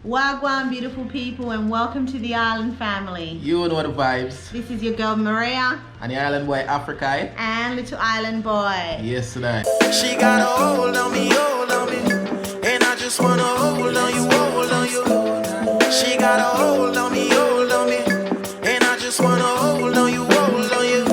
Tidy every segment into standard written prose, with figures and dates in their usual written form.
Wagwan, beautiful people, and welcome to the island family. You know the vibes. This is your girl Maria. And the island boy Africa, eh? And little island boy. Yes, today. She got a hold on me, and I just wanna hold on you, hold on you. She got a hold on me, and I just wanna hold on you, hold on you.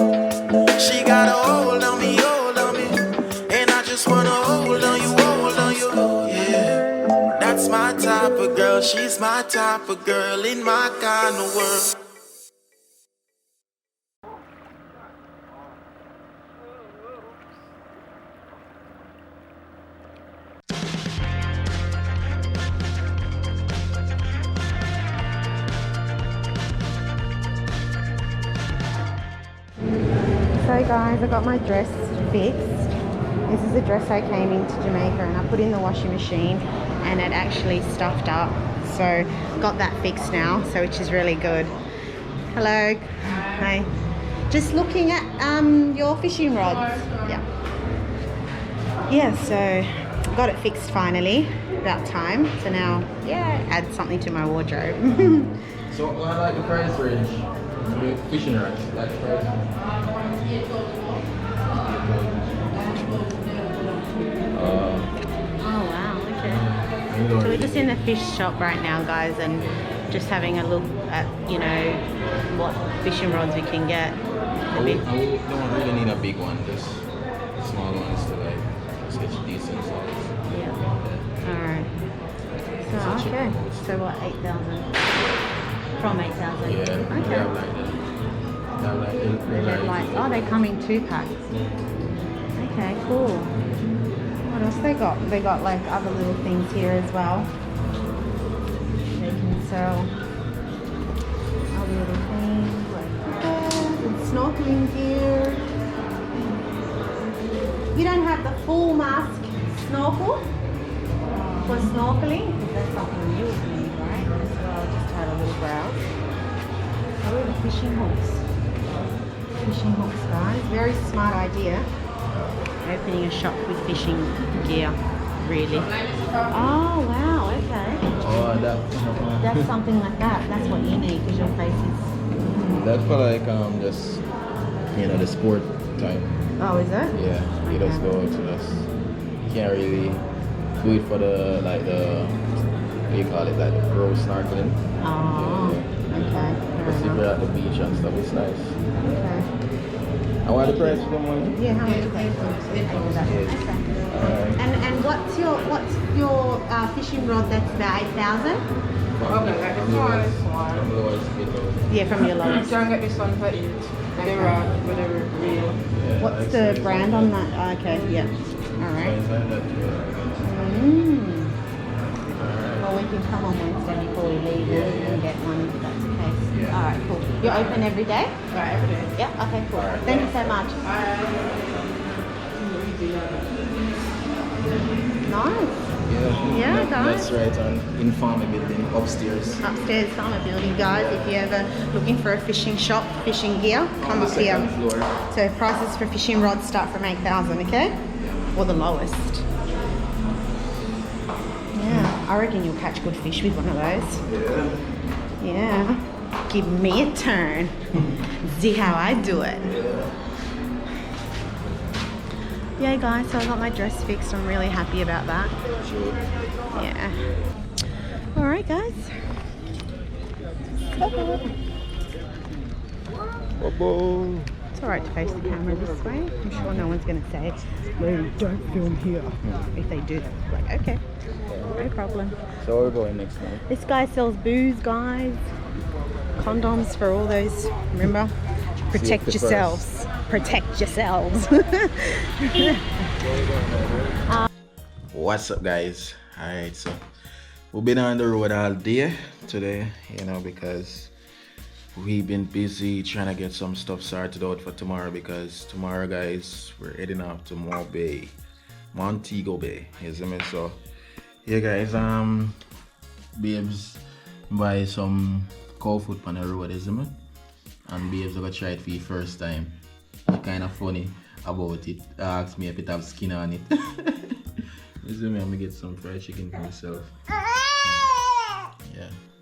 She got a hold on me, and I just wanna hold on you, hold on you. Yeah, that's my type of girl. She's my type of girl in my kind of world. So guys, I got my dress fixed. This is the dress I came into Jamaica and I put in the washing machine and it actually stuffed up. So got that fixed now, so which is really good. Hello. Hi. Just looking at your fishing rods. Yeah, so got it fixed finally. About time. So now, yeah, add something to my wardrobe. So, what I like the price range? The fishing rods, like the price. Oh wow, okay. So we're just in the fish shop right now, guys, and just having a look at, you know, what fishing rods we can get. I don't really need a big one, just small ones to like such decent size. Yeah. Alright. So, okay. So what, 8,000? From 8,000? Yeah, Okay. they have like that. They have like Red lights. Oh, they come in 2 packs. Okay, cool. What else they got? They got like other little things here as well. They can sell other little things like that. And snorkeling gear. You don't have the full mask snorkel for snorkeling, because that's something new for me, right? So I'll just have a little browse. Oh, the fishing hooks. Fishing hooks, guys. Very smart idea. Opening a shop with fishing gear, really. Oh wow, okay. Oh, That's something like that. That's what you need because your face is. That's for like just the sport type. Oh, is it? Yeah, you just go to this. You can't really do it for the what do you call it, like the pro snorkeling. Oh, okay. Because if you're at the beach and stuff, it's nice. Okay. And what the price for them one? Yeah, how much is that? Okay. And what's your fishing rod that's about 8,000? Yeah, from your lowest. You can get this one for 8. The rod, whatever real. What's the brand on that? Oh, okay, yeah. Alright. Well, we can come on Wednesday before we leave and get one if that's the case. Alright, cool. You're open every day? Right, every day. Yeah, okay, cool. Thank you so much. Nice. Yeah, guys. That's right on in Farmer Building upstairs. Upstairs Farmer Building, guys. If you're ever looking for a fishing shop, fishing gear, come up here. Floor. So prices for fishing rods start from 8,000, okay? Or the lowest. Yeah, I reckon you'll catch good fish with one of those. Yeah. Give me a turn. See how I do it. Yeah, guys, so I got my dress fixed. I'm really happy about that. Sure. Yeah. All right, guys. It's all right to face the camera this way. I'm sure no one's going to say, "Lady, don't film here." If they do, that's like, okay, no problem. So we're going next time. This guy sells booze, guys. Condoms for all those. Remember, protect yourselves. Protect yourselves. What's up, guys? Alright, so we've been on the road all day today, because we've been busy trying to get some stuff sorted out for tomorrow, because tomorrow, guys, we're heading off to Montego Bay, you see me? So yeah, guys, babes buy some cow food on the road, you see me? And babes are gonna try it for the first time. Kind of funny about it. Asked me if it have skin on it. You see me, I'm gonna get some fried chicken for myself.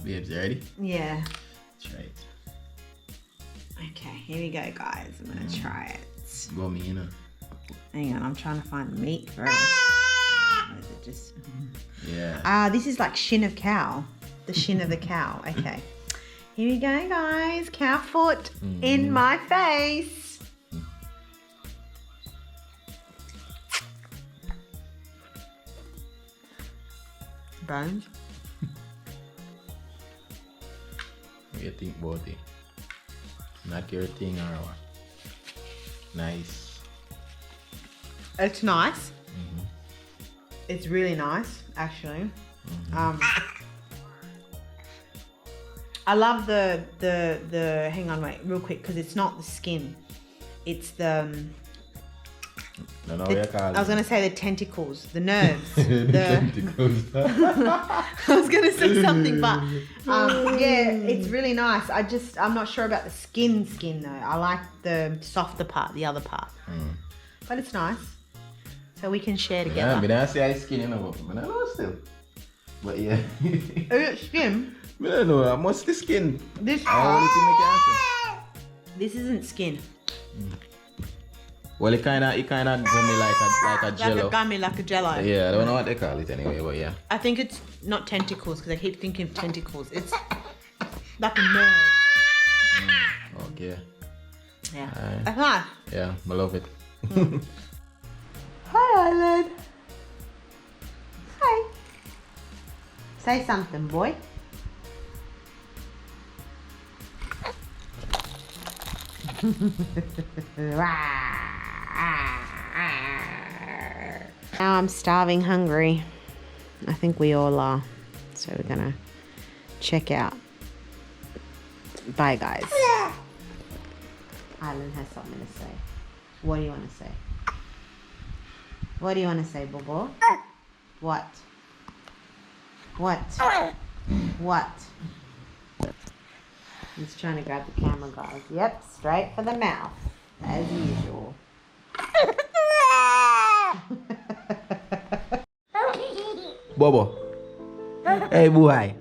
Babes, you ready? Yeah. Try it. Okay, here we go, guys. I'm gonna try it. Go me, you know. Hang on, I'm trying to find the meat first. Or is it just... Yeah. This is like shin of cow. The shin of the cow. Okay. Here we go, guys. Cow foot in my face. Bones. What do you think about it? Not your thing or what? Nice. It's nice. It's really nice, actually. I love the hang on, wait, real quick, because it's not the skin. It's the No, what you call it? I was gonna say the tentacles, the nerves. The tentacles. I was gonna say something, but yeah, it's really nice. I'm not sure about the skin though. I like the softer part, the other part. But it's nice. So we can share together. Yeah, I don't say I skin, you know, but I know still. But yeah. Is it skin? I don't know, I must the skin. This This isn't skin. Well, it kinda gummy like a jello. Like a gummy, like a jello. Yeah, I don't know what they call it anyway, but yeah. I think it's not tentacles because I keep thinking of tentacles. It's like a nerve. Okay. Yeah. Alright. That's nice. Yeah, I love it. Hi, Island. Hi. Say something, boy. Now I'm starving hungry. I think we all are. So we're gonna check out. Bye, guys. Island has something to say. What do you want to say? What do you want to say, Bobo? What? What? What? He's trying to grab the camera, guys. Yep, straight for the mouth, as usual. Bobo. Hey, boy.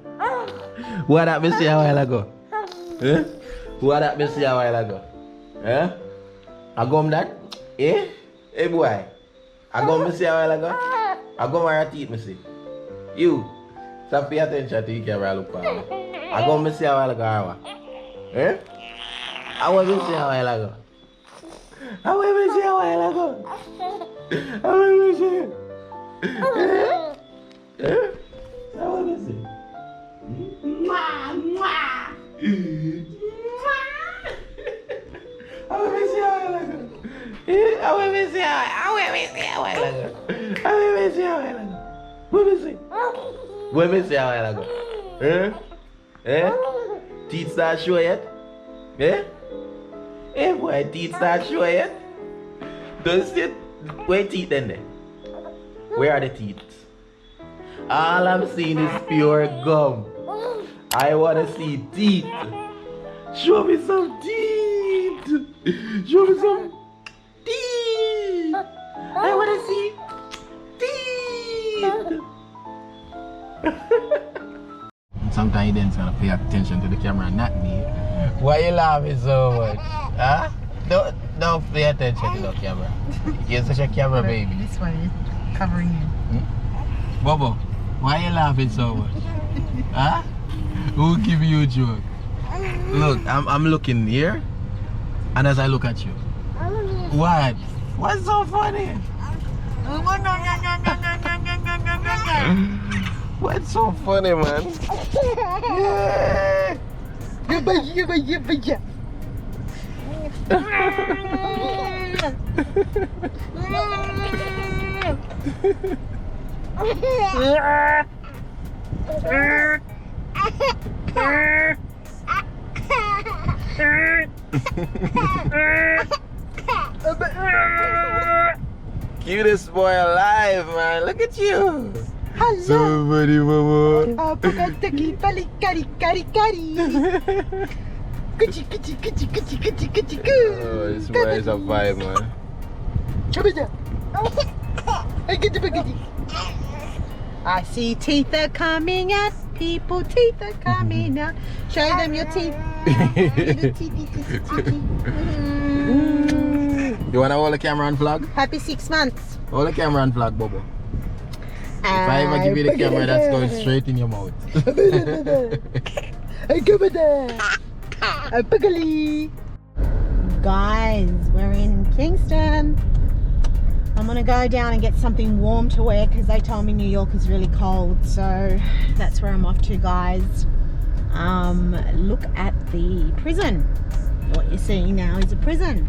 What that me see a while ago? Eh? What that me see a while ago? Eh? I gum that? Eh? Hey, boy. I gum me see a while ago? I gum my teeth me see. You. Stop pay attention to you camera look for me. I gum me see a while ago, or what? Eh? I want me see a while ago. I want me see a while ago. I want me see. Eh? I want me see. I want me see a while ago. I want me see a while ago. I want me see a while ago. What me see? What me see a while ago? Eh? Eh? Teeth start show yet? Eh? Eh boy, teeth start show yet? Don't see it? Where teeth then there? Where are the teeth? All I'm seeing is pure gum. I wanna see teeth. Show me some teeth. Show me some teeth. I wanna see teeth. Sometimes you gonna pay attention to the camera and not me. Why you laughing so much? Huh? Don't pay attention to the camera. You're such a camera baby. This one is covering you. Bobo, why you laughing so much? Huh? Who give you a joke? Look, I'm looking here, and as I look at you, what? What's so funny? What's so funny, man? Yeah. Cutest boy alive, man. Look at you. Hello. So funny, mama. Oh, this boy is a vibe, man. I see teeth are coming out. people teeth are coming out. Show them your teeth. Little teethy. You wanna hold the camera and vlog? Happy 6 months. Hold the camera and vlog, Bobo. If I ever give you the camera, that's going straight in your mouth. Guys, we're in Kingston. I'm gonna go down and get something warm to wear because they told me New York is really cold, so that's where I'm off to, guys. Look at the prison. What you're seeing now is a prison.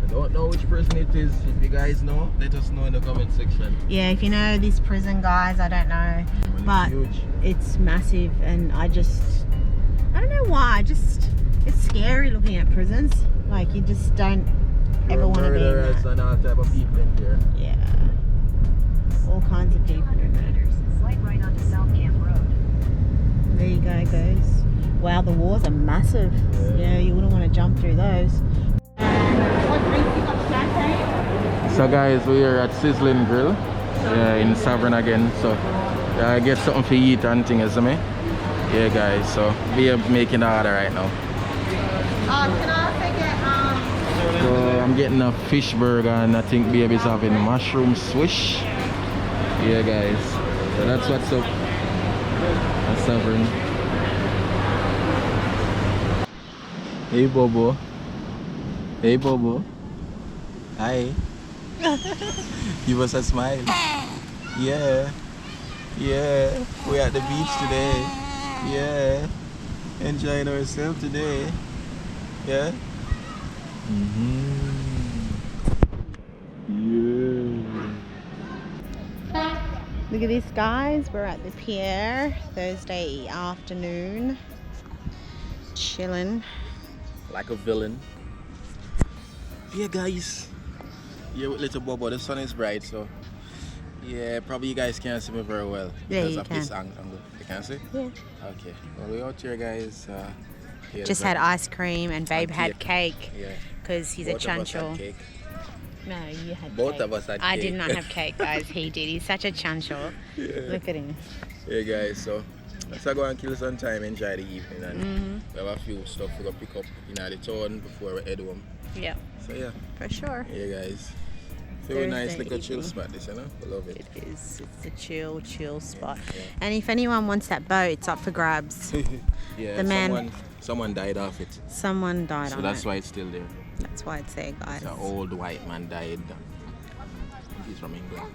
I don't know which prison it is. If you guys know, let us know in the comment section. Yeah, if you know this prison, guys, I don't know, but huge. It's massive, and I don't know why, it's scary looking at prisons. Like, you just don't ever want to be in that. And all type of people in there. Yeah, all kinds of people. Slight right onto South Camp Road. There you go, guys. Wow, the walls are massive. Yeah, you wouldn't want to jump through those. What drink you got? Champagne? So guys, we are at Sizzling Grill in Sovereign again. So I get something to eat and things, isn't me? Yeah, guys. So we are making the order right now. Can I also get So I'm getting a fish burger, and I think baby's having mushroom swish. Yeah, guys. So that's what's up at Sovereign. Hey, Bobo. Hey, Bobo. Hi. Give us a smile. Yeah. Yeah. We're at the beach today. Yeah. Enjoying ourselves today. Yeah. Yeah. Look at this, guys. We're at the pier Thursday afternoon, chilling. Like a villain. Yeah, guys. Yeah, with little Bobo. The sun is bright, so yeah, probably you guys can't see me very well because of this angle. You can see? Yeah. Okay. Well, we're out here, guys. Yeah, Just had ice cream, and Babe had cake Yeah. because he's Both a of us had chanchel. cake. No, you had Both cake. of us had I cake. did not have cake, guys. He did. He's such a chanchel. Yeah. Look at him. Yeah, guys. So let's go and kill some time, enjoy the evening, and we have a few stuff we got pick up in the town before we head home. Yeah, So yeah. for sure. Yeah, guys. Feel nice Thursday little chill evening. spot, this, you know? I love it. It is. It's a chill spot. Yeah. And if anyone wants that boat, it's up for grabs. Yeah, The man- someone died off it. Someone died So on that's it. why it's still there. That's why it's there, guys. It's an old white man died. I think he's from England.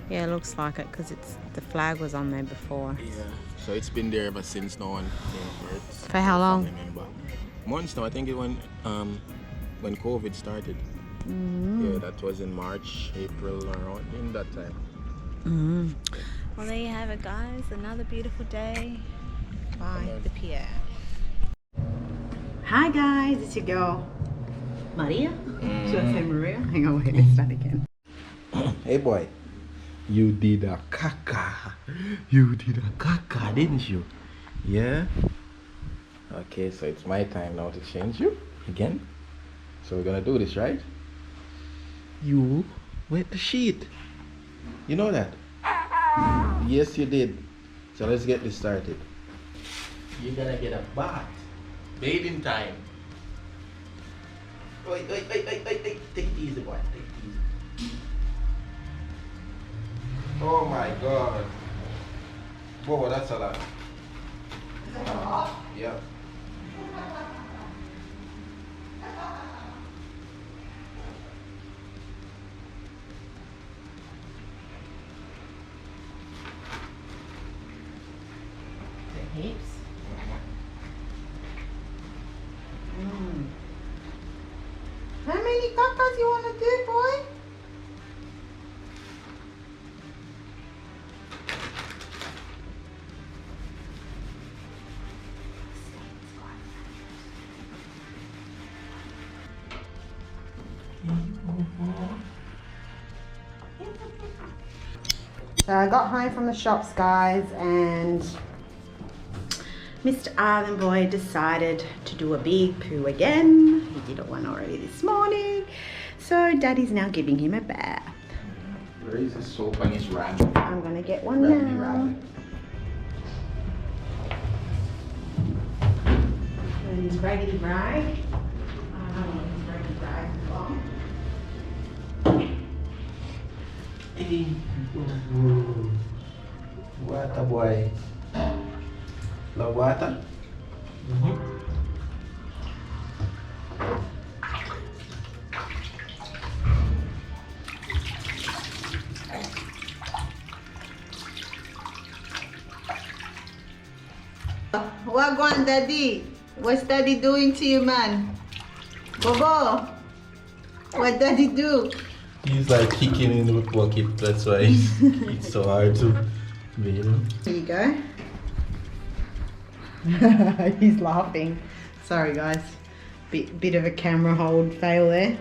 Yeah, it looks like it because the flag was on there before. Yeah. So it's been there ever since no one came for it. For how long? Months now. I think it when COVID started. Yeah, that was in March, April, around in that time. Well, there you have it, guys. Another beautiful day by the pier. Hi, guys. It's your girl, Maria. Should I say Maria? Hang on, wait. Let's start again. Hey boy, you did a caca. You did a caca, didn't you? Yeah? Okay, so it's my time now to change you again. So we're gonna do this, right? You wet the sheet. You know that? Yes, you did. So let's get this started. You're gonna get a bath. Bathing time. Wait. Take it easy, boy. Take it easy. Oh my God. Whoa, that's a lot. Yeah. The hips. How many cacas you want to do, boy? So I got home from the shops, guys, and Mr. Island Boy decided to do a big poo again. He did one already this morning. So Daddy's now giving him a bath. Where is his soap and his rag? I'm gonna get one Grab the now. rag. in raggedy rag. I don't know if it's raggedy rag long. Water boy. Love water? What going, Daddy? What's Daddy doing to you, man? Bobo, what Daddy do? He's like kicking in the bucket, that's why it's so hard to beat him. Here you go. He's laughing. Sorry, guys. Bit of a camera hold fail there.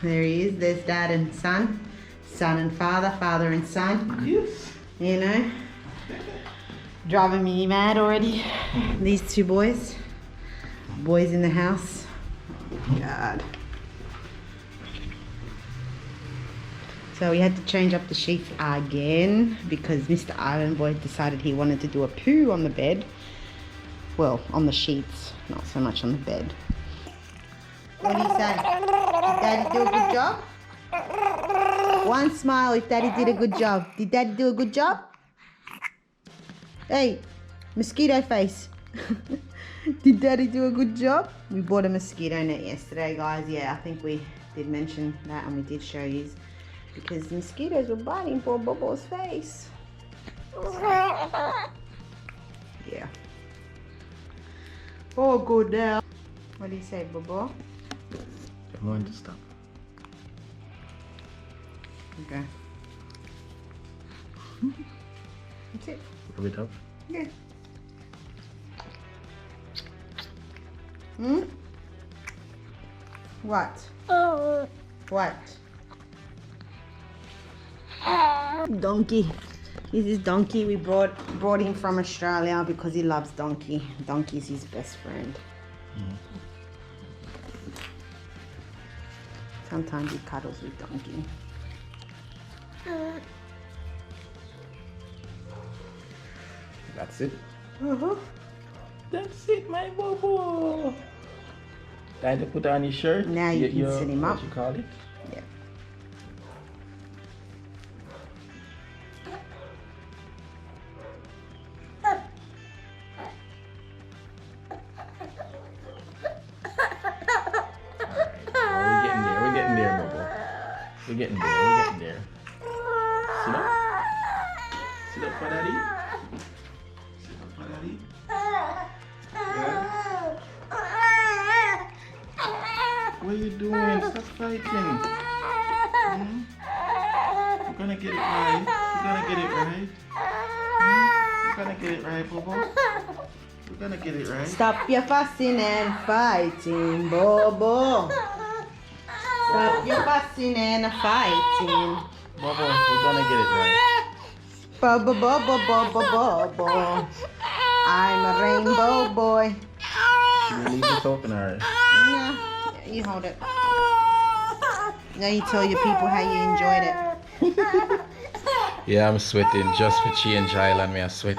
There he is. There's Dad and son. Son and father. Father and son. Yes. You know. Driving me mad already. These two boys. Boys in the house. God. So we had to change up the sheets again because Mr. Island Boy decided he wanted to do a poo on the bed. Well, on the sheets, not so much on the bed. What do you say? Did Daddy do a good job? One smile if Daddy did a good job. Did Daddy do a good job? Hey, mosquito face. Did Daddy do a good job? We bought a mosquito net yesterday, guys. Yeah, I think we did mention that and we did show you because the mosquitoes were biting poor Bobo's face. Yeah. Oh, good now. What do you say, Bobo? I'm going to stop. Okay. That's it. Rub it up. Okay. Hmm? What? What? Donkey. This is Donkey. We brought him from Australia because he loves Donkey. Donkey's his best friend. Sometimes he cuddles with Donkey. That's it. Uh-huh. That's it, my Bobo. Time to put on his shirt. Now you can sit him up. What you call it? Yeah. We're getting there, Bobo. We're getting there. Sit up. Sit up for daddy. Sit up for daddy. Yeah. What are you doing? Stop fighting. You're gonna get it right. You're gonna get it right. You're gonna get it right, Bobo. You're gonna get it right. Stop your fussing and fighting, Bobo. Stop your fussing and fighting. Bobo, we're gonna get it right. Bobo, Bobo, Bobo, Bobo. I'm a rainbow boy. Should we leave this open or? Yeah, you hold it. Now you tell your people how you enjoyed it. Yeah, I'm sweating. Just for change island, me I sweat.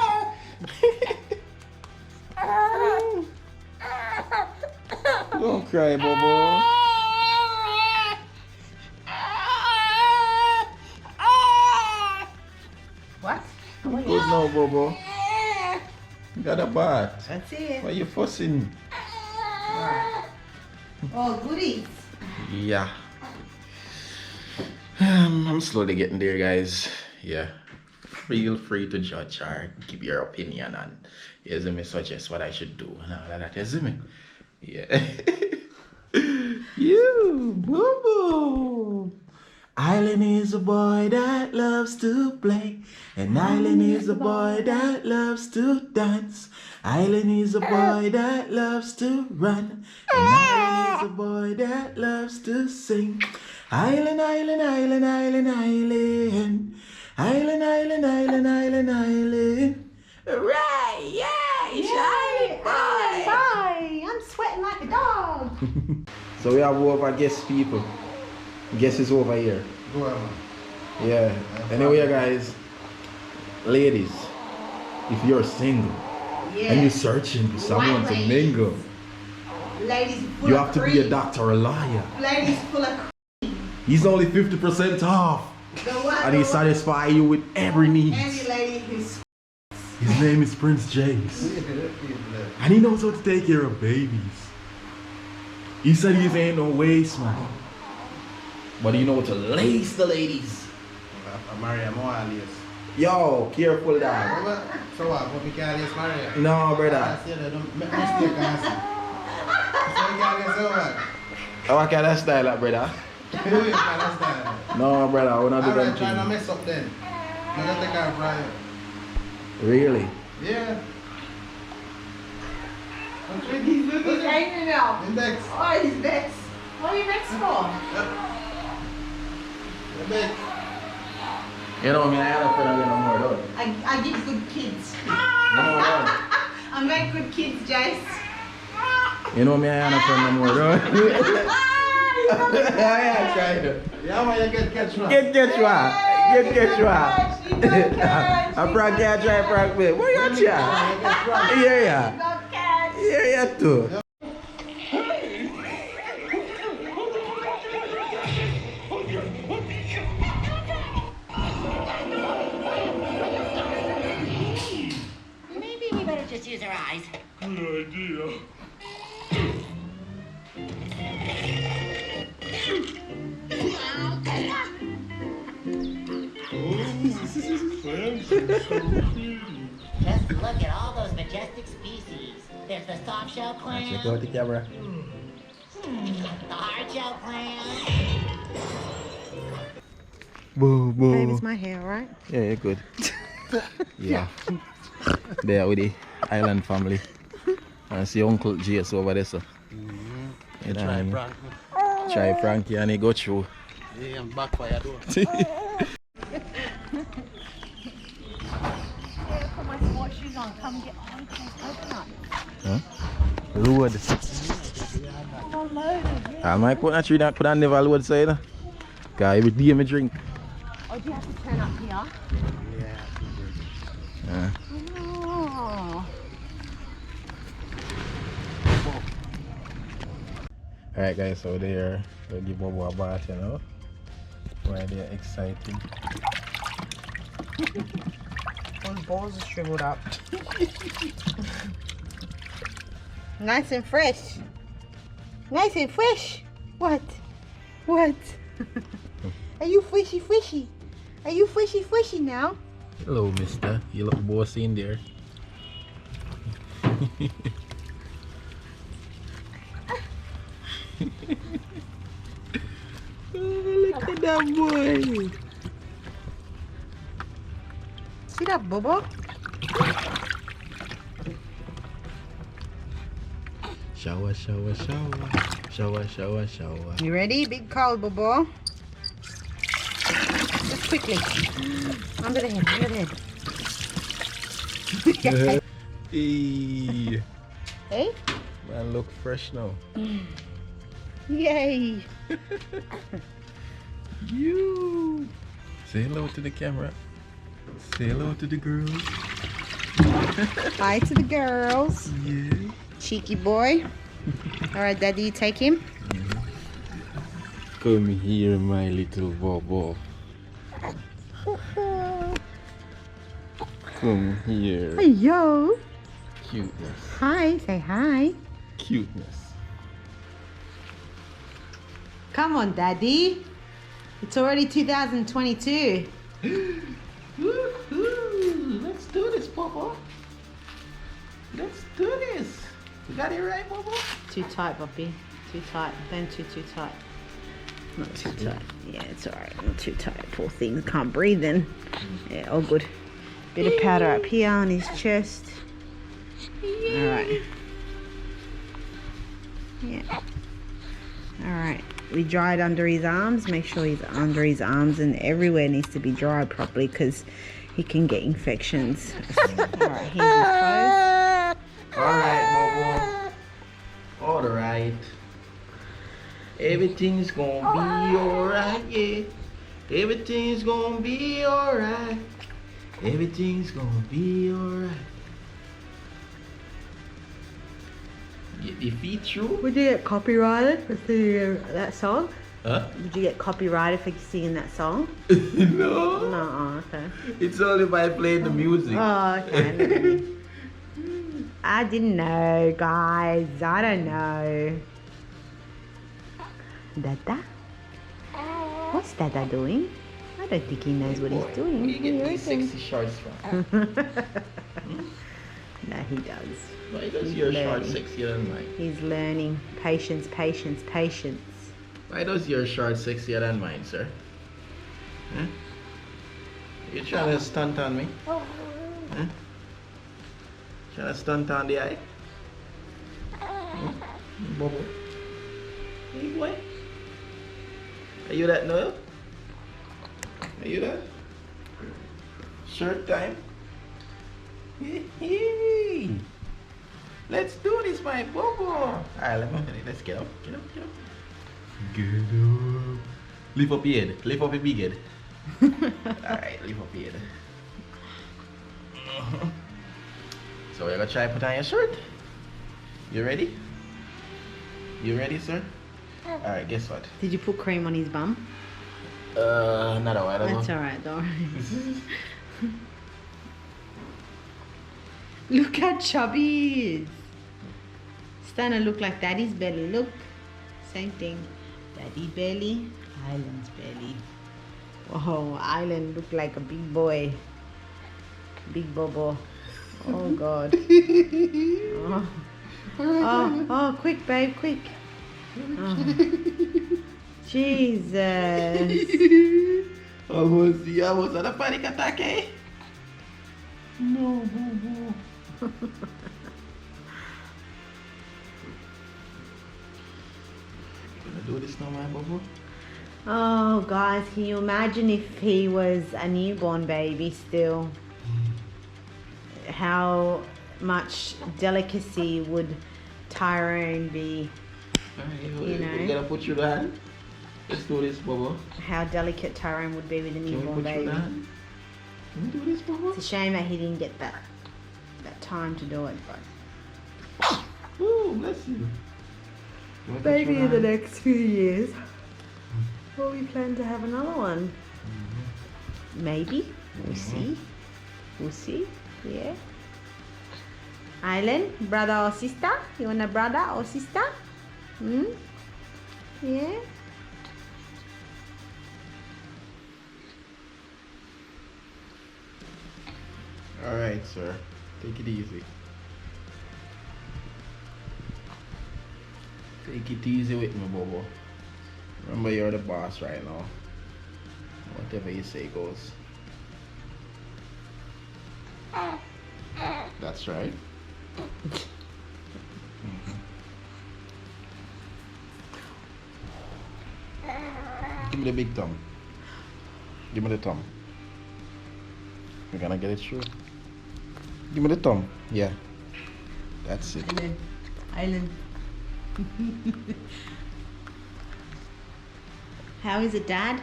Don't cry, Bobo. What? Good now, Bobo. You got a bath. That's it. Why you fussing? Oh, goodies. Yeah. I'm slowly getting there, guys. Yeah. Feel free to judge or give your opinion and me suggest what I should do and all of that. Me? Yeah. You, Boo-Boo. Island is a boy that loves to play, and Island is a boy that loves to dance. Island is a boy that loves to run, and Island is a boy that loves to sing. Island, island, island, island, island. Island, island, island, island, island. Right, yeah, it's Island boy. Bye. I'm sweating like a dog. So we have over guest people. Guest is over here. Go ahead, man. Yeah. Anyway, guys, ladies, if you're single Yeah. And you're searching for someone to mingle. Ladies full You of have to be a cream. doctor or a lawyer. Ladies full of cream. He's only 50% off. The one, And he satisfy you with every need. any lady who's His name is Prince James. And he knows how to take care of babies. He said he ain't no waste man. But you know how to lace the ladies. Maria Moalias. Yo, careful dog. So what? What we call this Maria? No, brother. I said don't make mistake, I see. So we call this so what? How I can that style up, brother? You understand? No, brother, we're not doing Alright, try to that. mess up then. I'm gonna take our Brian. Really? Yeah. He's angry now. Index. Oh, he's vexed. What are you vexed for? Index. You know, I had a friend I get no more though. I give good kids. No, no. I make good kids, Jace. You know me, I had a friend no more though. Yeah, try to. Yeah, man, you get catch one. Get you out. Get you out. You don't catch. I prank you, I try prank me. What you at ya? Yeah. Don't catch. Yeah, too. Maybe we better just use our eyes. Just look at all those majestic species. There's the soft-shell clam, Check out the camera. the hard-shell clam. Boo, boo. Babe, it's my hair, right? Yeah, you're good. Yeah. There with the island family. And see Uncle Jace over there, so. You know what I mean? Try Frankie and he go through. Yeah, I'm backfire though. Put my sport shoes on. Come get on. Open up. Huh? Load. Oh, loaded. I might put a tree that could have never load side. Cause every day me drink. Oh, do you have to turn up here? Yeah. Oh. Alright guys, so there we'll give Bobo a bath, you know. Why they're excited. Those balls are shriveled up. Nice and fresh. Nice and fresh. What? What? Are you fishy? Are you fishy now? Hello mister, you look bossy in there. Look at that boy. See that bubble? Shower. You ready? Big cold bubble. Just quickly. Under the head. Hey. Hey? Man, look fresh now. Yay! You. Say hello to the camera. Say hello to the girls. Hi to the girls. Yeah. Cheeky boy. Alright, Daddy, take him. Come here, my little Bobo. Come here. Hey, yo. Cuteness. Hi, say hi. Cuteness. Come on, Daddy. It's already 2022. Woohoo! Let's do this, Bobo. Let's do this. You got it right, Bobo? Too tight, Bobby. Too tight. Then too tight. Not too tight. Yeah, it's alright. Not too tight. Poor thing. Can't breathe then. Yeah, all good. Bit of powder up here on his chest. Alright. Yeah. Alright. We dried under his arms. Make sure he's under his arms and everywhere needs to be dried properly because he can get infections. Alright, here's his clothes. Alright, Bobo. Alright. Everything's gonna be alright, yeah. Everything's gonna be alright. Everything's gonna be alright. If he true? Would you get copyrighted for singing that song? Huh? Would you get copyrighted for singing that song? No. No, okay. It's only by playing the music. Oh, okay. I didn't know, guys. I don't know. Dada? What's Dada doing? I don't think he knows what he's doing. Where you get What these do you sexy shorts from? reckon? No, he does. Why does He's your short learning. sexier than mine? He's learning. Patience, patience, patience. Why does your short sexier than mine, sir? Huh? You trying to stunt on me? Huh? Trying to stunt on the eye? Huh? Bobo? Hey boy? Are you that Noel? Are you that? Shirt time? Hey. Let's do this, my Bobo. Alright, let's get up. Get up, get up. Get up. Lift up your head. Lift up your big head. Alright, lift up your head. So we're gonna try put on your shirt. You ready? You ready, sir? Alright, guess what? Did you put cream on his bum? Not a while ago. That's alright, don't worry. Look how chubby he is. Starting to look like Daddy's belly. Look. Same thing. Daddy belly, Island's belly. Oh, Island look like a big boy. Big bobo. Oh God. Oh, quick, babe, quick. Oh. Jesus. Almost had a panic attack, eh? No, boo. Gonna do this now, my Bobo? Oh, guys, can you imagine if he was a newborn baby still? How much delicacy would Tyrone be? You know. We gotta put you down. Let's do this, Bobo. How delicate Tyrone would be with a Can we newborn put you baby. down? Can we do this, Bobo? It's a shame that he didn't get that time to do it, but Ooh, bless you. You want to maybe put you in the down? next few years. Well, we plan to have another one. Maybe. We'll see. We'll see. Yeah. Island, brother or sister? You want a brother or sister? Hmm? Yeah. Alright, sir. Take it easy. Take it easy with me, Bobo. Remember, you're the boss right now. Whatever you say goes. That's right. Give me the big thumb. Give me the thumb. We're gonna get it through. Give me the thumb. Yeah. That's it. Island. How is it, Dad?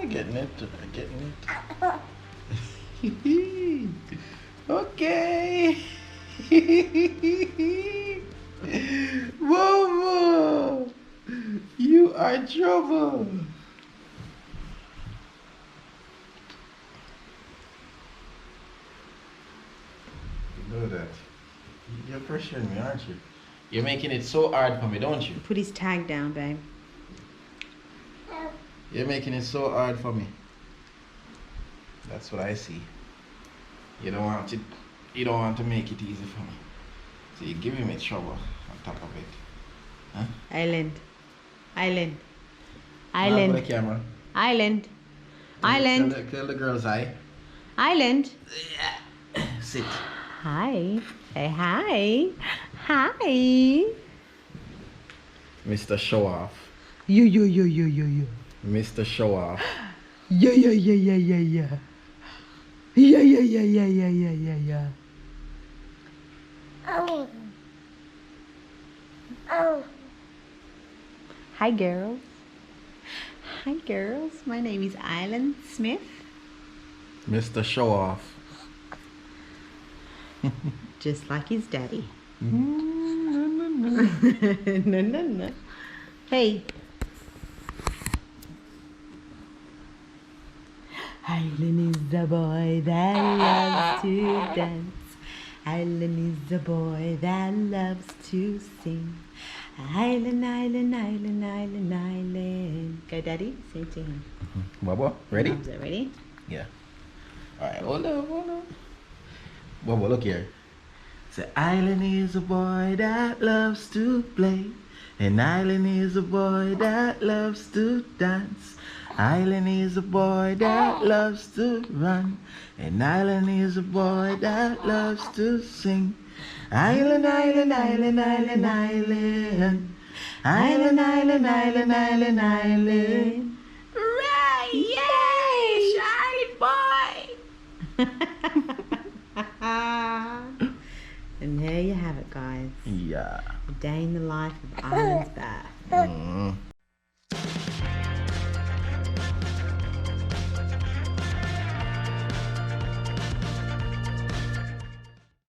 Getting it. Getting it. Okay. Momo, you are trouble. You know that. You're pressuring me, aren't you? You're making it so hard for me, don't you? Put his tag down, babe. You're making it so hard for me. That's what I see. You don't want it. You don't want to make it easy for me. So you're giving me trouble on top of it. Huh? Island. Island. Now Island. for the camera. Island. Island. Tell the girl's eye. Island. Sit. Hi. Say hi. Hi. Mr. Show Off. Yo. Mr. Show Off. Yeah. Yeah. Hi, girls. Hi, girls. My name is Island Smith. Mr. Show Off. Just like his daddy. Mm, No. Hey. Island is the boy that loves to dance. Island is the boy that loves to sing. Island, island, island, island, island. Go, Daddy. Sing it to him. Bubba, ready? Loves it. Ready? Yeah. Alright, hold on. Bubba, look here. Say, Island is a boy that loves to play. And Island is a boy that loves to dance. Island is a boy that loves to run. And Island is a boy that loves to sing. Island, island, island, island, island. Island, island, island, island, island. Right, yay, Charlie boy. And there you have it, guys. Yeah. A day in the life of Island's Bath.